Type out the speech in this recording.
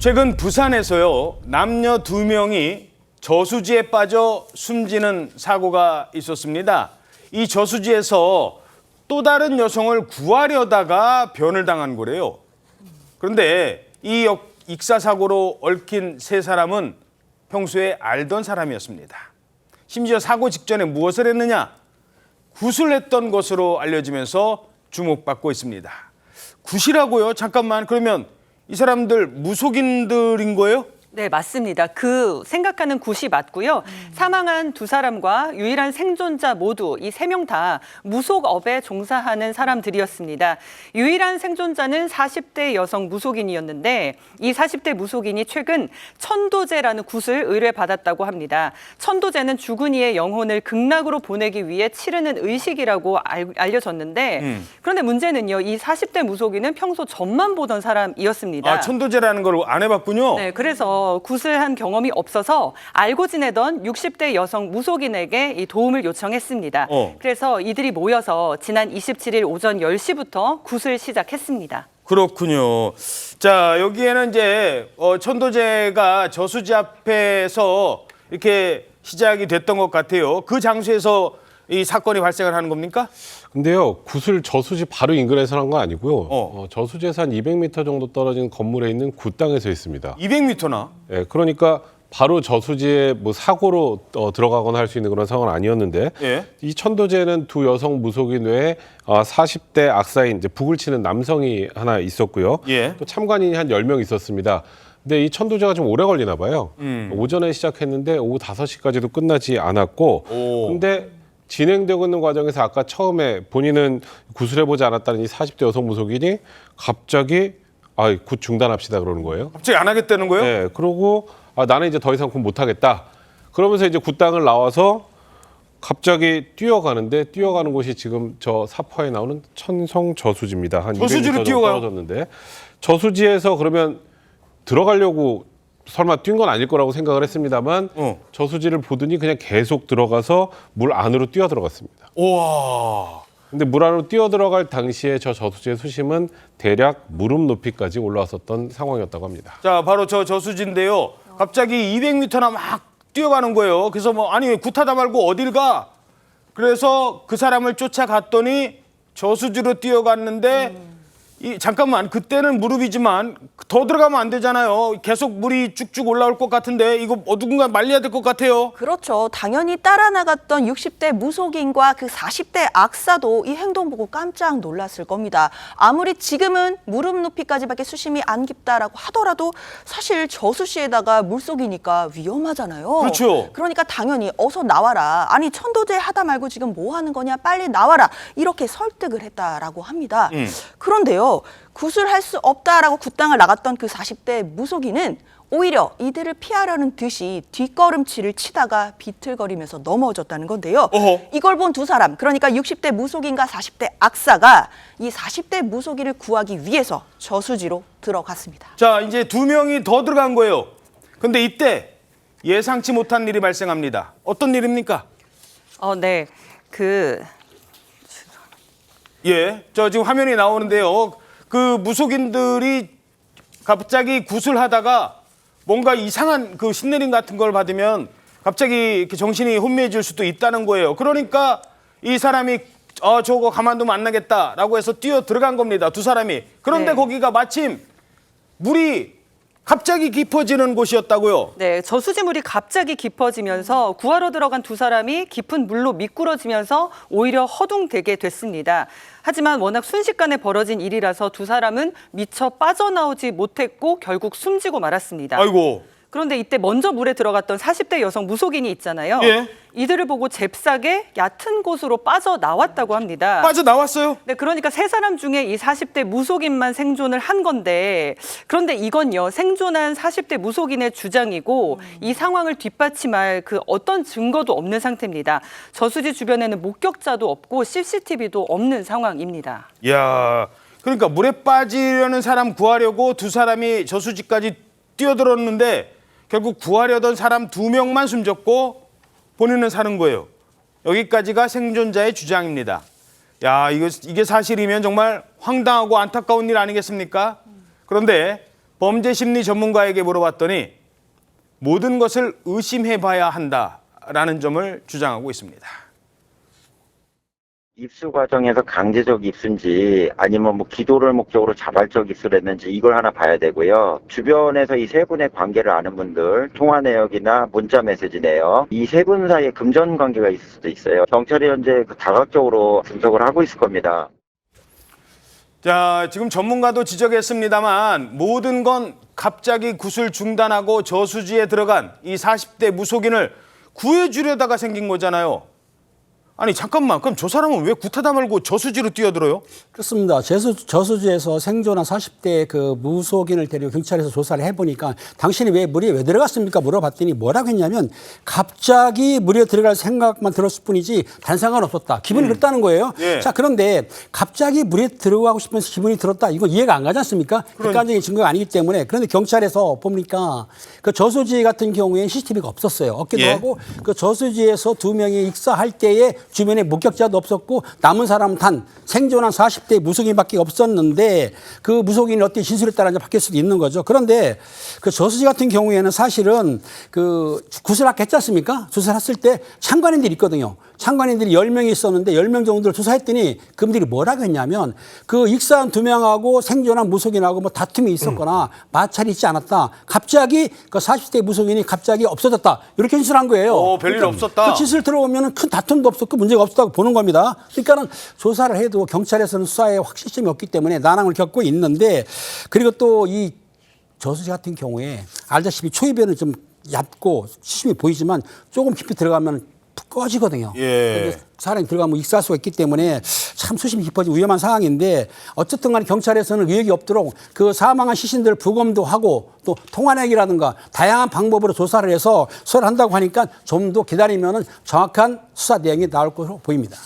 최근 부산에서요, 남녀 2명이 저수지에 빠져 숨지는 사고가 있었습니다. 이 저수지에서 또 다른 여성을 구하려다가 변을 당한 거래요. 그런데 이 익사사고로 얽힌 세 사람은 평소에 알던 사람이었습니다. 심지어 사고 직전에 무엇을 했느냐? 구슬했던 것으로 알려지면서 주목받고 있습니다. 굿이라고요? 잠깐만, 그러면 이 사람들 무속인들인 거예요? 네, 맞습니다. 그 생각하는 굿이 맞고요. 사망한 두 사람과 유일한 생존자 모두 이 3명 다 무속업에 종사하는 사람들이었습니다. 유일한 생존자는 40대 여성 무속인이었는데 이 40대 무속인이 최근 천도제라는 굿을 의뢰받았다고 합니다. 천도제는 죽은 이의 영혼을 극락으로 보내기 위해 치르는 의식이라고 알려졌는데 그런데 문제는요. 이 40대 무속인은 평소 점만 보던 사람이었습니다. 아, 천도제라는 걸 안 해봤군요. 네, 그래서 굿을 한 경험이 없어서 알고 지내던 60대 여성 무속인에게 이 도움을 요청했습니다. 그래서 이들이 모여서 지난 27일 오전 10시부터 굿을 시작했습니다. 그렇군요. 자, 여기에는 이제 천도제가 저수지 앞에서 이렇게 시작이 됐던 것 같아요. 그 장소에서 이 사건이 발생을 하는 겁니까? 근데요, 굿을 저수지 바로 인근에서 한 건 아니고요. 저수지에서 한 200m 정도 떨어진 건물에 있는 굿당에서 했습니다. 200m나? 예, 그러니까 바로 저수지에 뭐 사고로 들어가거나 할 수 있는 그런 상황은 아니었는데 예. 이 천도제는 두 여성 무속인 외에 40대 악사인 이제 북을 치는 남성이 하나 있었고요. 예. 또 참관인이 한 10명 있었습니다. 근데 이 천도제가 좀 오래 걸리나 봐요. 오전에 시작했는데 오후 5시까지도 끝나지 않았고 근데 진행되고 있는 과정에서 아까 처음에 본인은 구술해보지 않았다는 이 40대 여성 무속인이 갑자기 굿 중단합시다 그러는 거예요. 갑자기 안 하겠다는 거예요? 네, 그러고 나는 이제 더 이상 굿 못하겠다. 그러면서 이제 굿당을 나와서 갑자기 뛰어가는데 뛰어가는 곳이 지금 저 사파에 나오는 천성 저수지입니다. 한 저수지로 200m 정도 뛰어가요? 떨어졌는데 저수지에서 그러면 들어가려고 설마 뛴 건 아닐 거라고 생각을 했습니다만 저수지를 보더니 그냥 계속 들어가서 물 안으로 뛰어 들어갔습니다. 우와. 근데 물 안으로 뛰어 들어갈 당시에 저 저수지의 수심은 대략 무릎 높이까지 올라왔었던 상황이었다고 합니다. 자, 바로 저 저수지인데요. 갑자기 200m나 막 뛰어가는 거예요. 그래서 아니 굿하다 말고 어딜 가? 그래서 그 사람을 쫓아갔더니 저수지로 뛰어갔는데 잠깐만, 그때는 무릎이지만 더 들어가면 안 되잖아요. 계속 물이 쭉쭉 올라올 것 같은데 이거 누군가 말려야 될 것 같아요. 그렇죠. 당연히 따라 나갔던 60대 무속인과 그 40대 악사도 이 행동 보고 깜짝 놀랐을 겁니다. 아무리 지금은 무릎 높이까지밖에 수심이 안 깊다라고 하더라도 사실 저수지에다가 물속이니까 위험하잖아요. 그렇죠. 그러니까 당연히 어서 나와라. 아니 천도제 하다 말고 지금 뭐 하는 거냐, 빨리 나와라. 이렇게 설득을 했다라고 합니다. 그런데요. 굿을 할 수 없다라고 굿당을 나갔던 그 40대 무속인은 오히려 이들을 피하려는 듯이 뒷걸음질을 치다가 비틀거리면서 넘어졌다는 건데요. 이걸 본 두 사람, 그러니까 60대 무속인과 40대 악사가 이 40대 무속인을 구하기 위해서 저수지로 들어갔습니다. 자, 이제 2명이 더 들어간 거예요. 근데 이때 예상치 못한 일이 발생합니다. 어떤 일입니까? 네. 예, 저 지금 화면이 나오는데요. 그 무속인들이 갑자기 굿을 하다가 뭔가 이상한 그 신내림 같은 걸 받으면 갑자기 이렇게 정신이 혼미해질 수도 있다는 거예요. 그러니까 이 사람이 저거 가만두면 안 나겠다라고 해서 뛰어 들어간 겁니다. 두 사람이. 그런데 네. 거기가 마침 물이 갑자기 깊어지는 곳이었다고요? 네, 저수지물이 갑자기 깊어지면서 구하러 들어간 두 사람이 깊은 물로 미꾸러지면서 오히려 허둥대게 됐습니다. 하지만 워낙 순식간에 벌어진 일이라서 두 사람은 미처 빠져나오지 못했고 결국 숨지고 말았습니다. 아이고. 그런데 이때 먼저 물에 들어갔던 40대 여성 무속인이 있잖아요. 예. 이들을 보고 잽싸게 얕은 곳으로 빠져나왔다고 합니다. 빠져나왔어요? 네, 그러니까 세 사람 중에 이 40대 무속인만 생존을 한 건데 그런데 이건요, 생존한 40대 무속인의 주장이고 이 상황을 뒷받침할 그 어떤 증거도 없는 상태입니다. 저수지 주변에는 목격자도 없고 CCTV도 없는 상황입니다. 이야, 그러니까 물에 빠지려는 사람 구하려고 두 사람이 저수지까지 뛰어들었는데 결국 구하려던 사람 2명만 숨졌고 본인은 사는 거예요. 여기까지가 생존자의 주장입니다. 야, 이게 사실이면 정말 황당하고 안타까운 일 아니겠습니까? 그런데 범죄 심리 전문가에게 물어봤더니 모든 것을 의심해봐야 한다라는 점을 주장하고 있습니다. 입수 과정에서 강제적 입수인지 아니면 뭐 기도를 목적으로 자발적 입수를 했는지 이걸 하나 봐야 되고요. 주변에서 이 세 분의 관계를 아는 분들, 통화 내역이나 문자 메시지 내역, 이 세 분 사이에 금전 관계가 있을 수도 있어요. 경찰이 현재 다각적으로 분석을 하고 있을 겁니다. 자, 지금 전문가도 지적했습니다만 모든 건 갑자기 구술 중단하고 저수지에 들어간 이 40대 무속인을 구해주려다가 생긴 거잖아요. 아니 잠깐만, 그럼 저 사람은 왜 구타다 말고 저수지로 뛰어들어요? 그렇습니다. 저수지에서 생존한 40대 그 무속인을 데리고 경찰에서 조사를 해보니까 당신이 왜 물에 왜 들어갔습니까? 물어봤더니 뭐라고 했냐면 갑자기 물에 들어갈 생각만 들었을 뿐이지 다른 생각은 없었다. 기분이 그렇다는 거예요. 예. 자, 그런데 갑자기 물에 들어가고 싶으면서 기분이 들었다. 이거 이해가 안 가지 않습니까? 객관적인 증거가 아니기 때문에. 그런데 경찰에서 보니까 그 저수지 같은 경우에는 CCTV가 없었어요. 없기도 예. 하고 그 저수지에서 두 명이 익사할 때에 주변에 목격자도 없었고 남은 사람은 단 생존한 40대 무속인밖에 없었는데 그 무속인이 어떻게 진술에 따라 이제 바뀔 수도 있는 거죠. 그런데 그 저수지 같은 경우에는 사실은 그 구슬학교 했지 않습니까? 조사했을 때 참관인들이 있거든요. 참관인들이 10명이 있었는데 10명 정도를 조사했더니 그분들이 뭐라고 했냐면 그 익사한 2명하고 생존한 무속인하고 뭐 다툼이 있었거나 마찰이 있지 않았다. 갑자기 그 40대 무속인이 갑자기 없어졌다. 이렇게 진술한 거예요. 별일 없었다. 그 진술 들어보면 큰 다툼도 없었고 문제가 없었다고 보는 겁니다. 그러니까는 조사를 해도 경찰에서는 수사에 확실성이 없기 때문에 난항을 겪고 있는데 그리고 또 이 저수지 같은 경우에 알다시피 초입에는 좀 얕고 수심이 보이지만 조금 깊이 들어가면 푹 꺼지거든요. 예. 사람이 들어가면 익사할 수가 있기 때문에 참 수심이 깊어지고 위험한 상황인데 어쨌든 간에 경찰에서는 의혹이 없도록 그 사망한 시신들 부검도 하고 또 통화내기라든가 다양한 방법으로 조사를 해서 수사를 한다고 하니까 좀 더 기다리면은 정확한 수사 내용이 나올 것으로 보입니다.